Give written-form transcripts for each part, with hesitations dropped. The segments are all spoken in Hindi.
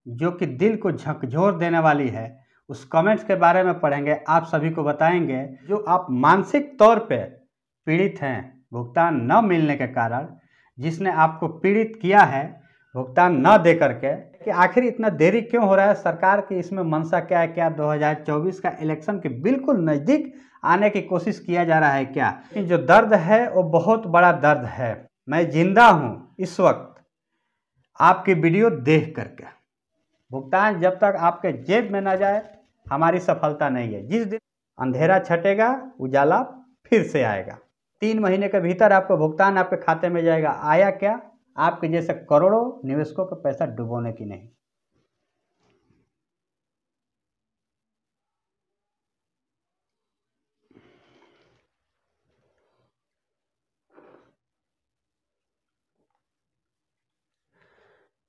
जो कि दिल को झकझोर देने वाली है, उस कमेंट्स के बारे में पढ़ेंगे। आप सभी को बताएंगे जो आप मानसिक तौर पे पीड़ित हैं भुगतान न मिलने के कारण, जिसने आपको पीड़ित किया है भुगतान न दे करके, कि आखिर इतना देरी क्यों हो रहा है, सरकार की इसमें मंशा क्या है, क्या 2024 का इलेक्शन के बिल्कुल नज़दीक आने की कोशिश किया जा रहा है क्या। लेकिन जो दर्द है वो बहुत बड़ा दर्द है। मैं जिंदा हूँ इस वक्त आपकी वीडियो देख करके। भुगतान जब तक आपके जेब में न जाए हमारी सफलता नहीं है। जिस दिन अंधेरा छटेगा उजाला फिर से आएगा। 3 महीने के भीतर आपको भुगतान आपके खाते में जाएगा। आया क्या? आपके जैसे करोड़ों निवेशकों का पैसा डुबोने की नहीं।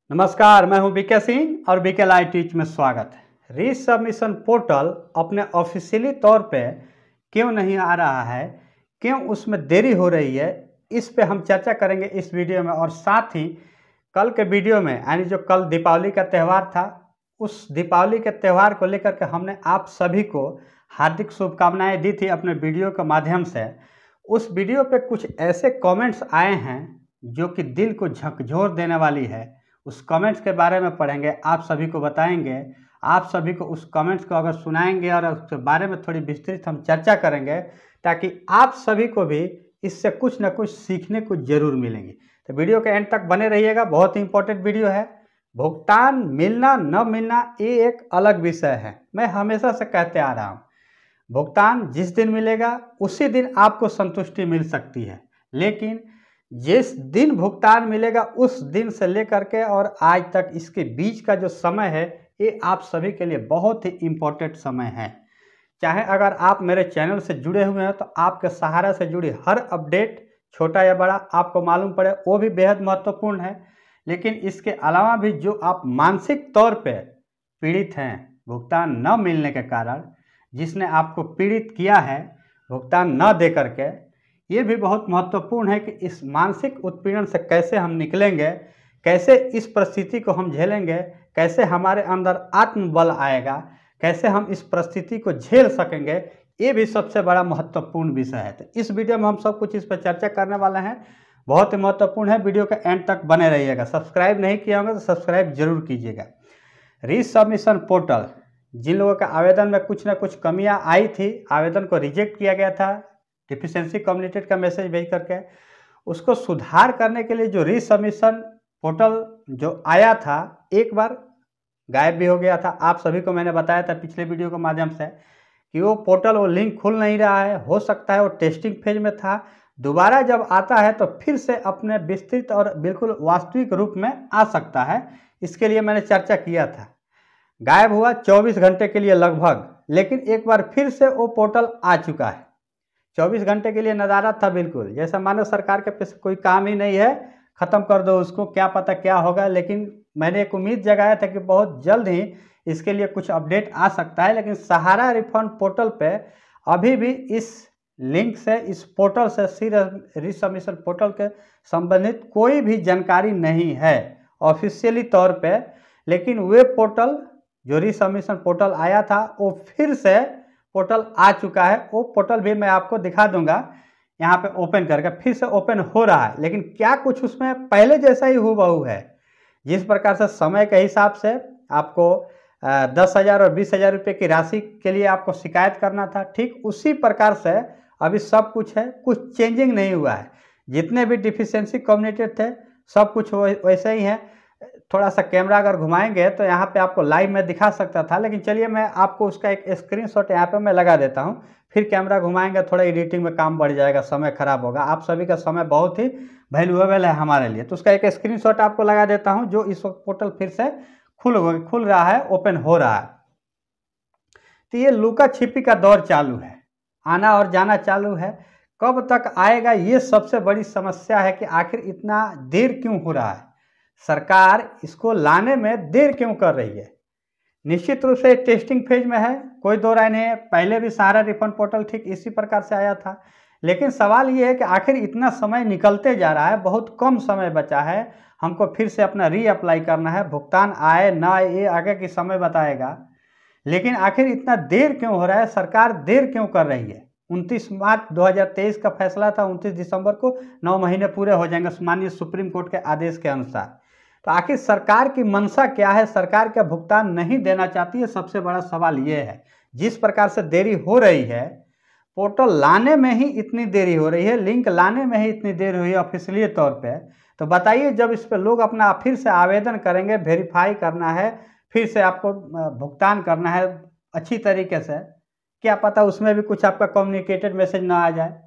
नमस्कार, मैं हूं बीके सिंह और बीके लाइव टीच में स्वागत है। रीसबमिशन पोर्टल अपने ऑफिशियली तौर पे क्यों नहीं आ रहा है, क्यों उसमें देरी हो रही है, इस पे हम चर्चा करेंगे इस वीडियो में। और साथ ही कल के वीडियो में, यानी जो कल दीपावली का त्यौहार था, उस दीपावली के त्यौहार को लेकर के हमने आप सभी को हार्दिक शुभकामनाएं दी थी अपने वीडियो के माध्यम से। उस वीडियो पे कुछ ऐसे कमेंट्स आए हैं जो कि दिल को झकझोर देने वाली है। उस कमेंट्स के बारे में पढ़ेंगे, आप सभी को बताएंगे। आप सभी को उस कमेंट्स को अगर सुनाएंगे और उसके बारे में थोड़ी विस्तृत हम चर्चा करेंगे, ताकि आप सभी को भी इससे कुछ ना कुछ सीखने को जरूर मिलेंगे। तो वीडियो के एंड तक बने रहिएगा, बहुत ही इंपॉर्टेंट वीडियो है। भुगतान मिलना न मिलना ये एक अलग विषय है। मैं हमेशा से कहते आ रहा हूँ, भुगतान जिस दिन मिलेगा उसी दिन आपको संतुष्टि मिल सकती है, लेकिन जिस दिन भुगतान मिलेगा उस दिन से लेकर के और आज तक इसके बीच का जो समय है, ये आप सभी के लिए बहुत ही इम्पोर्टेंट समय है। चाहे अगर आप मेरे चैनल से जुड़े हुए हैं तो आपके सहारा से जुड़ी हर अपडेट, छोटा या बड़ा, आपको मालूम पड़े वो भी बेहद महत्वपूर्ण है। लेकिन इसके अलावा भी जो आप मानसिक तौर पे पीड़ित हैं भुगतान न मिलने के कारण, जिसने आपको पीड़ित किया है भुगतान न दे करके, ये भी बहुत महत्वपूर्ण है कि इस मानसिक उत्पीड़न से कैसे हम निकलेंगे, कैसे इस परिस्थिति को हम झेलेंगे, कैसे हमारे अंदर आत्मबल आएगा, कैसे हम इस परिस्थिति को झेल सकेंगे, ये भी सबसे बड़ा महत्वपूर्ण विषय है। तो इस वीडियो में हम सब कुछ इस पर चर्चा करने वाले हैं। बहुत ही महत्वपूर्ण है, वीडियो के एंड तक बने रहिएगा। सब्सक्राइब नहीं किया होगा तो सब्सक्राइब जरूर कीजिएगा। रीसबमिशन पोर्टल, जिन लोगों का आवेदन में कुछ ना कुछ कमियां आई थी, आवेदन को रिजेक्ट किया गया था डिफिशियंसी कम्युनिकेटेड का मैसेज भेज करके, उसको सुधार करने के लिए जो रीसबमिशन पोर्टल जो आया था, एक बार गायब भी हो गया था। आप सभी को मैंने बताया था पिछले वीडियो के माध्यम से कि वो पोर्टल, वो लिंक खुल नहीं रहा है। हो सकता है वो टेस्टिंग फेज में था, दोबारा जब आता है तो फिर से अपने विस्तृत और बिल्कुल वास्तविक रूप में आ सकता है। इसके लिए मैंने चर्चा किया था। गायब हुआ 24 घंटे के लिए लगभग, लेकिन एक बार फिर से वो पोर्टल आ चुका है। 24 घंटे के लिए नदारद था, बिल्कुल जैसा मानो सरकार के पास कोई काम ही नहीं है, ख़त्म कर दो उसको, क्या पता क्या होगा। लेकिन मैंने एक उम्मीद जगाया था कि बहुत जल्द ही इसके लिए कुछ अपडेट आ सकता है। लेकिन सहारा रिफंड पोर्टल पे अभी भी इस लिंक से, इस पोर्टल से, रीसबमिशन पोर्टल के संबंधित कोई भी जानकारी नहीं है ऑफिशियली तौर पे। लेकिन वे पोर्टल, जो रीसबमिशन पोर्टल आया था, वो फिर से पोर्टल आ चुका है। वो पोर्टल भी मैं आपको दिखा दूंगा, यहाँ पे ओपन करके फिर से ओपन हो रहा है। लेकिन क्या कुछ उसमें पहले जैसा ही हूबहू है। जिस प्रकार से समय के हिसाब से आपको 10,000 और 20,000 रुपये की राशि के लिए आपको शिकायत करना था, ठीक उसी प्रकार से अभी सब कुछ है, कुछ चेंजिंग नहीं हुआ है। जितने भी डिफिशियंसी कम्युनिकेटेड थे सब कुछ वैसे ही है। थोड़ा सा कैमरा अगर घुमाएंगे तो यहाँ पे आपको लाइव में दिखा सकता था, लेकिन चलिए मैं आपको उसका एक स्क्रीनशॉट यहाँ पे मैं लगा देता हूँ। फिर कैमरा घुमाएंगे, थोड़ा एडिटिंग में काम बढ़ जाएगा, समय खराब होगा। आप सभी का समय बहुत ही वैल्यूएबल है हमारे लिए, तो उसका एक स्क्रीनशॉट आपको लगा देता हूँ। जो इस वक्त पोर्टल फिर से खुल रहा है, ओपन हो रहा है। तो ये लुका छिपी का दौर चालू है, आना और जाना चालू है। कब तक आएगा ये सबसे बड़ी समस्या है कि आखिर इतना देर क्यों हो रहा है, सरकार इसको लाने में देर क्यों कर रही है। निश्चित रूप से टेस्टिंग फेज में है, कोई दो राय नहीं है। पहले भी सहारा रिफंड पोर्टल ठीक इसी प्रकार से आया था। लेकिन सवाल ये है कि आखिर इतना समय निकलते जा रहा है, बहुत कम समय बचा है। हमको फिर से अपना रीअप्लाई करना है। भुगतान आए ना आए ये आगे की समय बताएगा, लेकिन आखिर इतना देर क्यों हो रहा है, सरकार देर क्यों कर रही है। 29 मार्च 2023 का फैसला था, 29 दिसंबर को 9 महीने पूरे हो जाएंगे माननीय सुप्रीम कोर्ट के आदेश के अनुसार। तो आखिर सरकार की मंशा क्या है, सरकार क्या भुगतान नहीं देना चाहती है, सबसे बड़ा सवाल ये है। जिस प्रकार से देरी हो रही है, पोर्टल लाने में ही इतनी देरी हो रही है, लिंक लाने में ही इतनी देर हुई है ऑफिशियली तौर पे, तो बताइए जब इस पर लोग अपना फिर से आवेदन करेंगे, वेरीफाई करना है, फिर से आपको भुगतान करना है अच्छी तरीके से, क्या पता उसमें भी कुछ आपका कम्युनिकेटेड मैसेज ना आ जाए।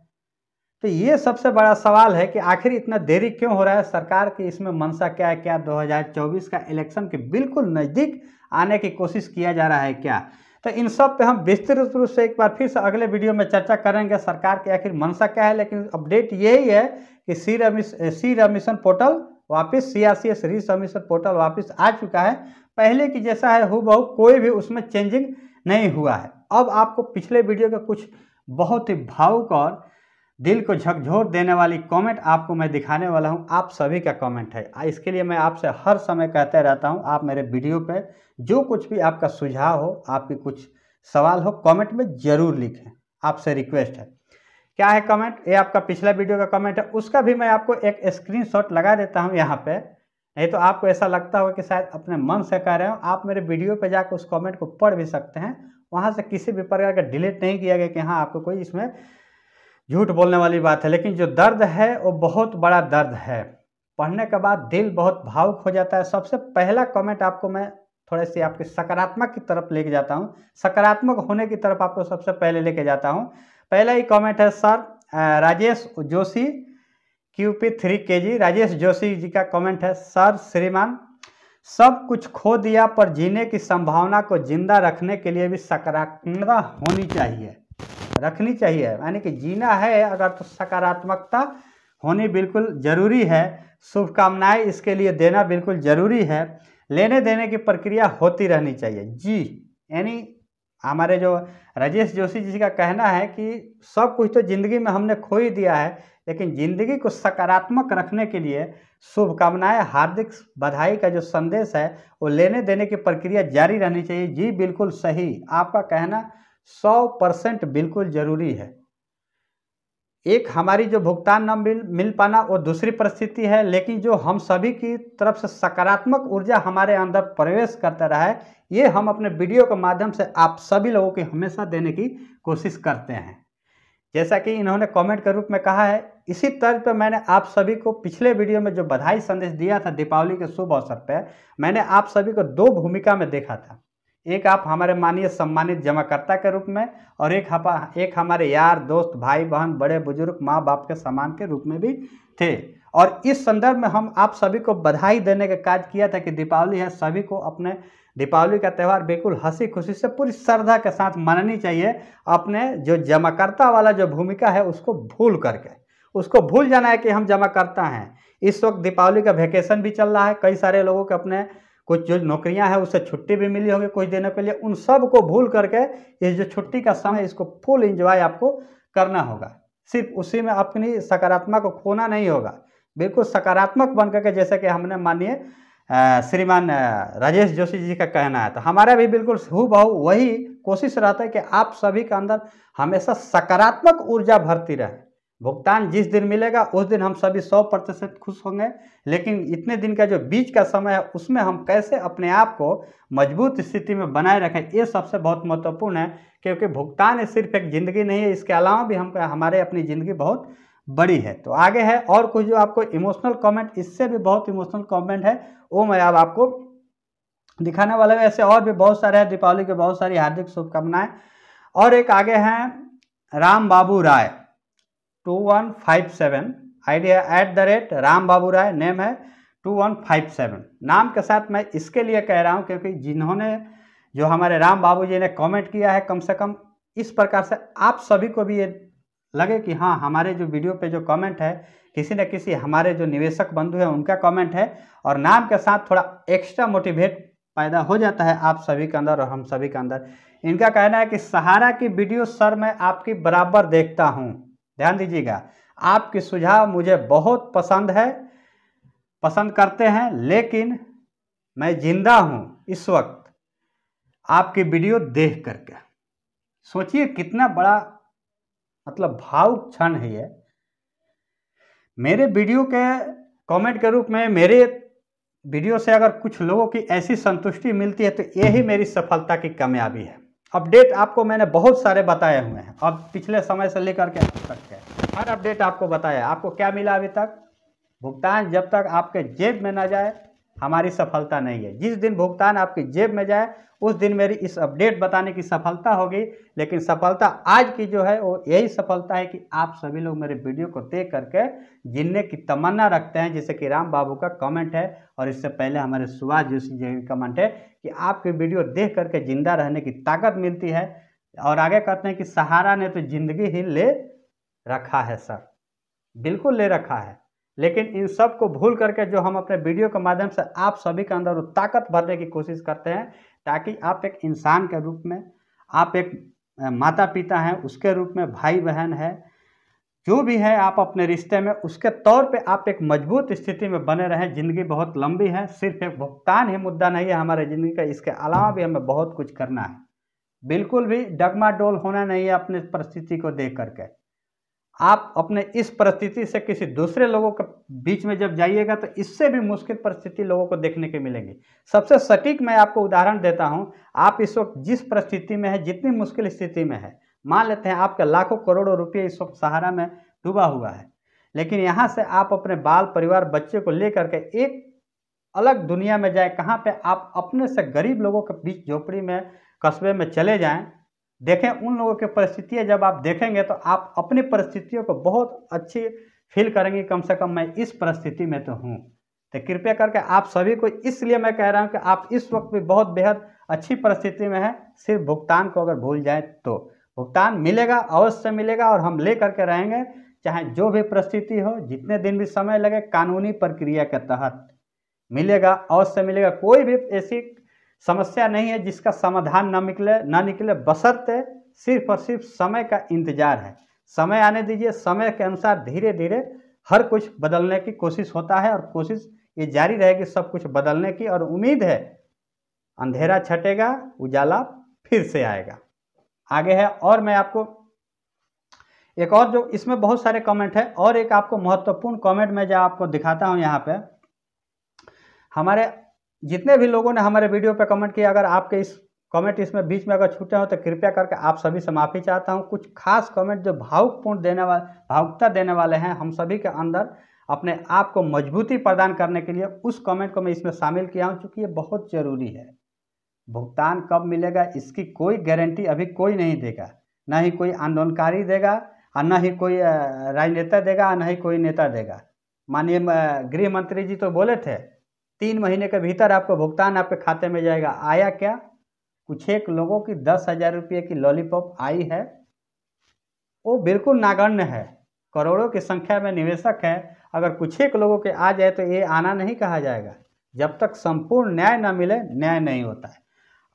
तो ये सबसे बड़ा सवाल है कि आखिर इतना देरी क्यों हो रहा है, सरकार की इसमें मंशा क्या है। क्या 2024 का इलेक्शन के बिल्कुल नज़दीक आने की कोशिश किया जा रहा है क्या। तो इन सब पे हम विस्तृत रूप से एक बार फिर से अगले वीडियो में चर्चा करेंगे, सरकार की आखिर मंशा क्या है। लेकिन अपडेट यही है कि सी रमिशन पोर्टल वापस, CRCS री सबमिशन पोर्टल वापस आ चुका है, पहले की जैसा है हूबहू, कोई भी उसमें चेंजिंग नहीं हुआ है। अब आपको पिछले वीडियो का कुछ बहुत ही भावुक और दिल को झकझोर देने वाली कमेंट आपको मैं दिखाने वाला हूं। आप सभी का कमेंट है, इसके लिए मैं आपसे हर समय कहते रहता हूं, आप मेरे वीडियो पे जो कुछ भी आपका सुझाव हो, आपके कुछ सवाल हो, कमेंट में ज़रूर लिखें, आपसे रिक्वेस्ट है। क्या है कमेंट, ये आपका पिछला वीडियो का कमेंट है, उसका भी मैं आपको एक स्क्रीनशॉट लगा देता हूँ यहाँ पे, नहीं तो आपको ऐसा लगता होगा कि शायद अपने मन से कह रहे हो। आप मेरे वीडियो पे जाकर उस कमेंट को पढ़ भी सकते हैं, वहाँ से किसी भी प्रकार का डिलीट नहीं किया गया कि हाँ आपको कोई इसमें झूठ बोलने वाली बात है। लेकिन जो दर्द है वो बहुत बड़ा दर्द है, पढ़ने के बाद दिल बहुत भावुक हो जाता है। सबसे पहला कमेंट आपको मैं थोड़े से आपके सकारात्मक की तरफ लेके जाता हूँ, सकारात्मक होने की तरफ आपको सबसे पहले लेके जाता हूँ। पहला ही कमेंट है sir Rajesh Joshi QP 3 kg, Rajesh Joshi ji का कमेंट है, सर श्रीमान सब कुछ खो दिया पर जीने की संभावना को जिंदा रखने के लिए भी सकारात्मकता होनी चाहिए, रखनी चाहिए। यानी कि जीना है अगर तो सकारात्मकता होनी बिल्कुल ज़रूरी है, शुभकामनाएं इसके लिए देना बिल्कुल ज़रूरी है, लेने देने की प्रक्रिया होती रहनी चाहिए जी। यानी हमारे जो राजेश जोशी जी का कहना है कि सब कुछ तो ज़िंदगी में हमने खो ही दिया है, लेकिन ज़िंदगी को सकारात्मक रखने के लिए शुभकामनाएं, हार्दिक बधाई का जो संदेश है वो लेने देने की प्रक्रिया जारी रहनी चाहिए जी। बिल्कुल सही, आपका कहना 100% बिल्कुल ज़रूरी है। एक हमारी जो भुगतान न मिल पाना वो दूसरी परिस्थिति है, लेकिन जो हम सभी की तरफ से सकारात्मक ऊर्जा हमारे अंदर प्रवेश करता रहा है, ये हम अपने वीडियो के माध्यम से आप सभी लोगों को हमेशा देने की कोशिश करते हैं। जैसा कि इन्होंने कमेंट के रूप में कहा है, इसी तर्ज पर मैंने आप सभी को पिछले वीडियो में जो बधाई संदेश दिया था दीपावली के शुभ अवसर पर, मैंने आप सभी को 2 भूमिका में देखा था। एक आप हमारे माननीय सम्मानित जमाकर्ता के रूप में, और एक हमारे यार दोस्त, भाई बहन, बड़े बुजुर्ग, माँ बाप के समान के रूप में भी थे। और इस संदर्भ में हम आप सभी को बधाई देने का कार्य किया था कि दीपावली है, सभी को अपने दीपावली का त्यौहार बिल्कुल हंसी खुशी से पूरी श्रद्धा के साथ मनानी चाहिए। अपने जो जमाकर्ता वाला जो भूमिका है उसको भूल करके, उसको भूल जाना है कि हम जमाकर्ता हैं। इस वक्त दीपावली का वैकेशन भी चल रहा है, कई सारे लोगों के अपने कुछ जो नौकरियां हैं उससे छुट्टी भी मिली होगी कुछ दिनों के लिए, उन सब को भूल करके ये जो छुट्टी का समय इसको फुल एंजॉय आपको करना होगा। सिर्फ उसी में अपनी सकारात्मक को खोना नहीं होगा, बिल्कुल सकारात्मक बन करके, जैसे कि हमने माननीय श्रीमान राजेश जोशी जी का कहना है, तो हमारा भी बिल्कुल हूबहू वही कोशिश रहता है कि आप सभी के अंदर हमेशा सकारात्मक ऊर्जा भरती रहे। भुगतान जिस दिन मिलेगा उस दिन हम सभी 100% खुश होंगे, लेकिन इतने दिन का जो बीच का समय है उसमें हम कैसे अपने आप को मजबूत स्थिति में बनाए रखें, ये सबसे बहुत महत्वपूर्ण है। क्योंकि भुगतान सिर्फ एक ज़िंदगी नहीं है, इसके अलावा भी हमारे अपनी ज़िंदगी बहुत बड़ी है। तो आगे है और कुछ जो आपको इमोशनल कमेंट, इससे भी बहुत इमोशनल कमेंट है, वो मैं अब आपको दिखाने वाला हूँ। ऐसे और भी बहुत सारे हैं, दीपावली के बहुत सारी हार्दिक शुभकामनाएं। और एक आगे हैं राम बाबू राय 2157, आइडिया @राम बाबू राय, नेम है 2157। नाम के साथ मैं इसके लिए कह रहा हूं क्योंकि जिन्होंने जो हमारे राम बाबू जी ने कमेंट किया है, कम से कम इस प्रकार से आप सभी को भी ये लगे कि हाँ हमारे जो वीडियो पे जो कमेंट है किसी न किसी हमारे जो निवेशक बंधु हैं उनका कमेंट है, और नाम के साथ थोड़ा एक्स्ट्रा मोटिवेट पैदा हो जाता है आप सभी के अंदर और हम सभी के अंदर। इनका कहना है कि सहारा की वीडियो सर मैं आपकी बराबर देखता हूँ, ध्यान दीजिएगा, आपके सुझाव मुझे बहुत पसंद है, पसंद करते हैं, लेकिन मैं जिंदा हूँ इस वक्त आपकी वीडियो देख करके। सोचिए कितना बड़ा मतलब भावुक क्षण है ये। मेरे वीडियो के कमेंट के रूप में मेरे वीडियो से अगर कुछ लोगों की ऐसी संतुष्टि मिलती है तो यही मेरी सफलता की कामयाबी है। अपडेट आपको मैंने बहुत सारे बताए हुए हैं, अब पिछले समय से लेकर के अब तक के हर अपडेट आपको बताया। आपको क्या मिला अभी तक? भुगतान जब तक आपके जेब में ना जाए हमारी सफलता नहीं है। जिस दिन भुगतान आपकी जेब में जाए उस दिन मेरी इस अपडेट बताने की सफलता होगी। लेकिन सफलता आज की जो है वो यही सफलता है कि आप सभी लोग मेरे वीडियो को देख करके जीने की तमन्ना रखते हैं, जैसे कि राम बाबू का कमेंट है और इससे पहले हमारे सुभाष जोशी जी का कमेंट है कि आपकी वीडियो देख करके जिंदा रहने की ताकत मिलती है। और आगे कहते हैं कि सहारा ने तो जिंदगी ही ले रखा है सर, बिल्कुल ले रखा है। लेकिन इन सब को भूल करके जो हम अपने वीडियो के माध्यम से आप सभी के अंदर वो ताकत भरने की कोशिश करते हैं, ताकि आप एक इंसान के रूप में, आप एक माता पिता हैं उसके रूप में, भाई बहन है, जो भी है आप अपने रिश्ते में, उसके तौर पे आप एक मजबूत स्थिति में बने रहें। ज़िंदगी बहुत लंबी है, सिर्फ एक भुगतान ही मुद्दा नहीं है हमारे ज़िंदगी का, इसके अलावा भी हमें बहुत कुछ करना है। बिल्कुल भी डगमाडोल होना नहीं है अपनी परिस्थिति को देख करके। आप अपने इस परिस्थिति से किसी दूसरे लोगों के बीच में जब जाइएगा तो इससे भी मुश्किल परिस्थिति लोगों को देखने की मिलेगी। सबसे सटीक मैं आपको उदाहरण देता हूं। आप इस वक्त जिस परिस्थिति में है, जितनी मुश्किल स्थिति में है, मान लेते हैं आपके लाखों करोड़ों रुपये इस वक्त सहारा में डूबा हुआ है, लेकिन यहाँ से आप अपने बाल परिवार बच्चे को लेकर के एक अलग दुनिया में जाए, कहाँ पे आप अपने से गरीब लोगों के बीच झोपड़ी में, कस्बे में चले जाएं, देखें उन लोगों की परिस्थितियाँ। जब आप देखेंगे तो आप अपनी परिस्थितियों को बहुत अच्छी फील करेंगे, कम से कम मैं इस परिस्थिति में तो हूँ। तो कृपया करके आप सभी को, इसलिए मैं कह रहा हूँ कि आप इस वक्त भी बहुत बेहद अच्छी परिस्थिति में है। सिर्फ भुगतान को अगर भूल जाए तो भुगतान मिलेगा, अवश्य मिलेगा, और हम ले करके रहेंगे, चाहे जो भी परिस्थिति हो, जितने दिन भी समय लगे, कानूनी प्रक्रिया के तहत मिलेगा, अवश्य मिलेगा। कोई भी ऐसी समस्या नहीं है जिसका समाधान ना निकले, बशर्ते सिर्फ और सिर्फ समय का इंतजार है। समय आने दीजिए, समय के अनुसार धीरे धीरे हर कुछ बदलने की कोशिश होता है, और कोशिश ये जारी रहेगी सब कुछ बदलने की। और उम्मीद है अंधेरा छटेगा, उजाला फिर से आएगा। आगे है, और मैं आपको एक और, जो इसमें बहुत सारे कमेंट है, और एक आपको महत्वपूर्ण कमेंट मैं जो आपको दिखाता हूँ यहाँ पे। हमारे जितने भी लोगों ने हमारे वीडियो पे कमेंट किया, अगर आपके इस कमेंट इसमें बीच में अगर छूटे हो तो कृपया करके आप सभी से माफ़ी चाहता हूं। कुछ खास कमेंट जो भावुकता देने वाले हैं हम सभी के अंदर अपने आप को मजबूती प्रदान करने के लिए, उस कमेंट को मैं इसमें शामिल किया हूं, चूँकि ये बहुत ज़रूरी है। भुगतान कब मिलेगा इसकी कोई गारंटी अभी कोई नहीं देगा, ना ही कोई आंदोलनकारी देगा, और न ही कोई राजनेता देगा, न ही कोई नेता देगा। माननीय गृह मंत्री जी तो बोले थे 3 महीने के भीतर आपको भुगतान आपके खाते में जाएगा। आया क्या? कुछ एक लोगों की 10,000 रुपये की लॉलीपॉप आई है, वो बिल्कुल नागण्य है। करोड़ों की संख्या में निवेशक हैं, अगर कुछ एक लोगों के आ जाए तो ये आना नहीं कहा जाएगा। जब तक संपूर्ण न्याय ना मिले, न्याय नहीं होता है।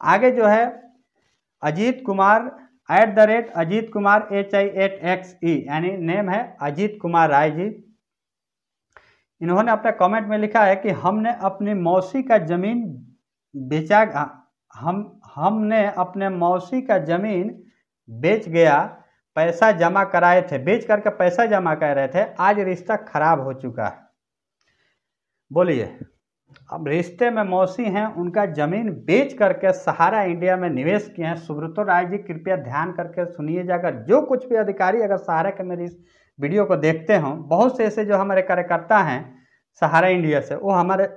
आगे जो है अजीत कुमार @अजीत कुमार HI8XE, यानी नेम है अजीत कुमार राय जी। इन्होंने अपने कमेंट में लिखा है कि हमने अपनी मौसी का जमीन बेचा, हमने अपने मौसी का जमीन बेच गया, पैसा जमा कराए थे, बेच करके पैसा जमा कर रहे थे, आज रिश्ता खराब हो चुका है। बोलिए, अब रिश्ते में मौसी हैं, उनका जमीन बेच करके सहारा इंडिया में निवेश किए हैं। सुब्रतो राय जी कृपया ध्यान करके सुनिए जाकर, जो कुछ भी अधिकारी अगर सहारा के मेरी इस वीडियो को देखते हों, बहुत से ऐसे जो हमारे कार्यकर्ता हैं सहारा इंडिया से, वो हमारे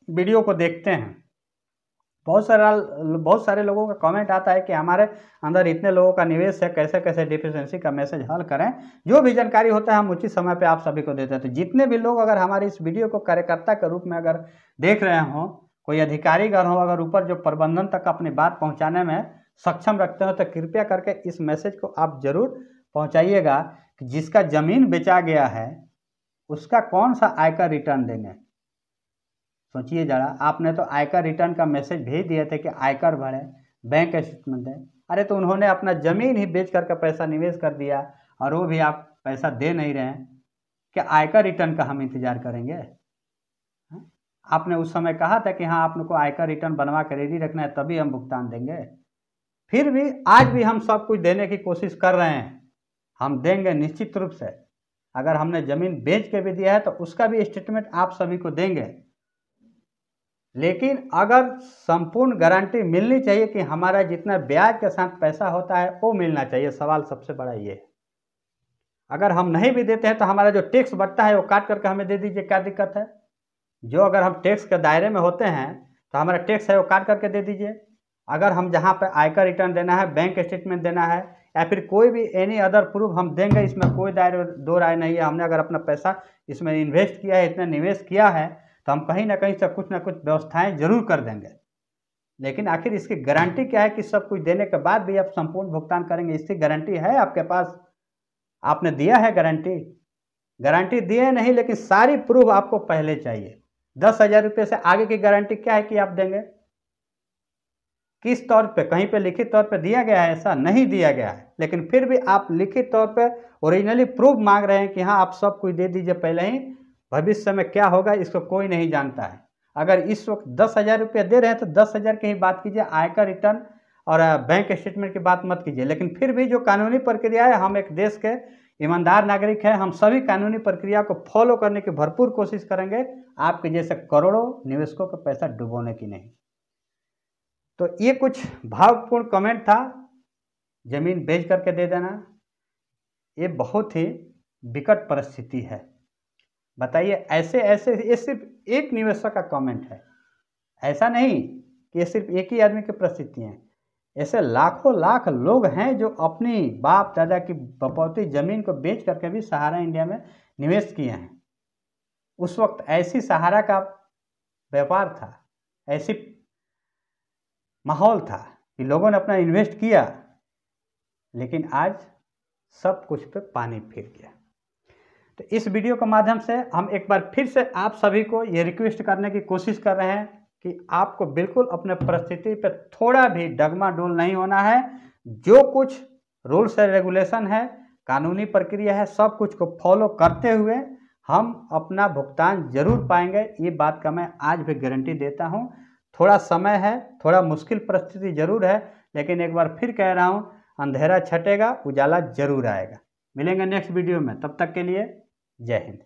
वीडियो को देखते हैं। बहुत सारे लोगों का कमेंट आता है कि हमारे अंदर इतने लोगों का निवेश है, कैसे कैसे डिफिशिएंसी का मैसेज हल करें। जो भी जानकारी होता है हम उचित समय पे आप सभी को देते हैं। तो जितने भी लोग अगर हमारे इस वीडियो को कार्यकर्ता के रूप में अगर देख रहे हों, कोई अधिकारीगण हो, अगर ऊपर जो प्रबंधन तक अपनी बात पहुँचाने में सक्षम रखते हो, तो कृपया करके इस मैसेज को आप जरूर पहुँचाइएगा कि जिसका ज़मीन बेचा गया है उसका कौन सा आयकर रिटर्न देंगे। सोचिए जरा, आपने तो आयकर रिटर्न का मैसेज भेज दिए थे कि आयकर भरें, बैंक स्टेटमेंट दें। अरे तो उन्होंने अपना ज़मीन ही बेच करके पैसा निवेश कर दिया, और वो भी आप पैसा दे नहीं रहे हैं। क्या आयकर रिटर्न का हम इंतज़ार करेंगे? आपने उस समय कहा था कि हाँ आप लोग को आयकर रिटर्न बनवा कर रेडी रखना है, तभी हम भुगतान देंगे। फिर भी आज भी हम सब कुछ देने की कोशिश कर रहे हैं। हम देंगे निश्चित रूप से। अगर हमने ज़मीन बेच के भी दिया है तो उसका भी स्टेटमेंट आप सभी को देंगे। लेकिन अगर संपूर्ण गारंटी मिलनी चाहिए कि हमारा जितना ब्याज के साथ पैसा होता है वो मिलना चाहिए। सवाल सबसे बड़ा ये है। अगर हम नहीं भी देते हैं तो हमारा जो टैक्स बढ़ता है वो काट करके हमें दे दीजिए, क्या दिक्कत है। जो अगर हम टैक्स के दायरे में होते हैं तो हमारा टैक्स है वो काट करके दे दीजिए। अगर हम जहाँ पे आयकर रिटर्न देना है, बैंक स्टेटमेंट देना है या फिर कोई भी एनी अदर प्रूफ हम देंगे, इसमें कोई दो राय नहीं है। हमने अगर अपना पैसा इसमें इन्वेस्ट किया है, इतना निवेश किया है, तो हम कहीं ना कहीं से कुछ ना कुछ व्यवस्थाएं जरूर कर देंगे। लेकिन आखिर इसकी गारंटी क्या है कि सब कुछ देने के बाद भी आप संपूर्ण भुगतान करेंगे? इसकी गारंटी है आपके पास? आपने दिया है गारंटी? गारंटी दिए नहीं, लेकिन सारी प्रूफ आपको पहले चाहिए। 10,000 रुपये से आगे की गारंटी क्या है कि आप देंगे? किस तौर पे? कहीं पे लिखित तौर पे दिया गया है? ऐसा नहीं दिया गया है। लेकिन फिर भी आप लिखित तौर पे ओरिजिनली प्रूफ मांग रहे हैं कि हाँ आप सब कुछ दे दीजिए पहले ही, भविष्य में क्या होगा इसको कोई नहीं जानता है। अगर इस वक्त 10,000 रुपये दे रहे हैं तो 10,000 की ही बात कीजिए, आयकर रिटर्न और बैंक स्टेटमेंट की बात मत कीजिए। लेकिन फिर भी जो कानूनी प्रक्रिया है, हम एक देश के ईमानदार नागरिक हैं, हम सभी कानूनी प्रक्रिया को फॉलो करने की भरपूर कोशिश करेंगे, आपके जैसे करोड़ों निवेशकों का पैसा डुबोने की नहीं। तो ये कुछ भावपूर्ण कमेंट था। जमीन बेच करके दे देना ये बहुत ही विकट परिस्थिति है। बताइए, ऐसे ऐसे ये सिर्फ एक निवेशक का कमेंट है, ऐसा नहीं कि ये सिर्फ एक ही आदमी की परिस्थिति है। ऐसे लाखों लाख लोग हैं जो अपनी बाप दादा की बपौती जमीन को बेच करके भी सहारा इंडिया में निवेश किए हैं। उस वक्त ऐसी सहारा का व्यापार था, ऐसी माहौल था कि लोगों ने अपना इन्वेस्ट किया, लेकिन आज सब कुछ पे पानी फिर गया। तो इस वीडियो के माध्यम से हम एक बार फिर से आप सभी को ये रिक्वेस्ट करने की कोशिश कर रहे हैं कि आपको बिल्कुल अपने परिस्थिति पे थोड़ा भी डगमाडोल नहीं होना है। जो कुछ रूल्स एंड रेगुलेशन है, कानूनी प्रक्रिया है, सब कुछ को फॉलो करते हुए हम अपना भुगतान जरूर पाएंगे। ये बात का मैं आज भी गारंटी देता हूँ। थोड़ा समय है, थोड़ा मुश्किल परिस्थिति जरूर है, लेकिन एक बार फिर कह रहा हूँ, अंधेरा छटेगा, उजाला जरूर आएगा। मिलेंगे नेक्स्ट वीडियो में, तब तक के लिए जय हिंद।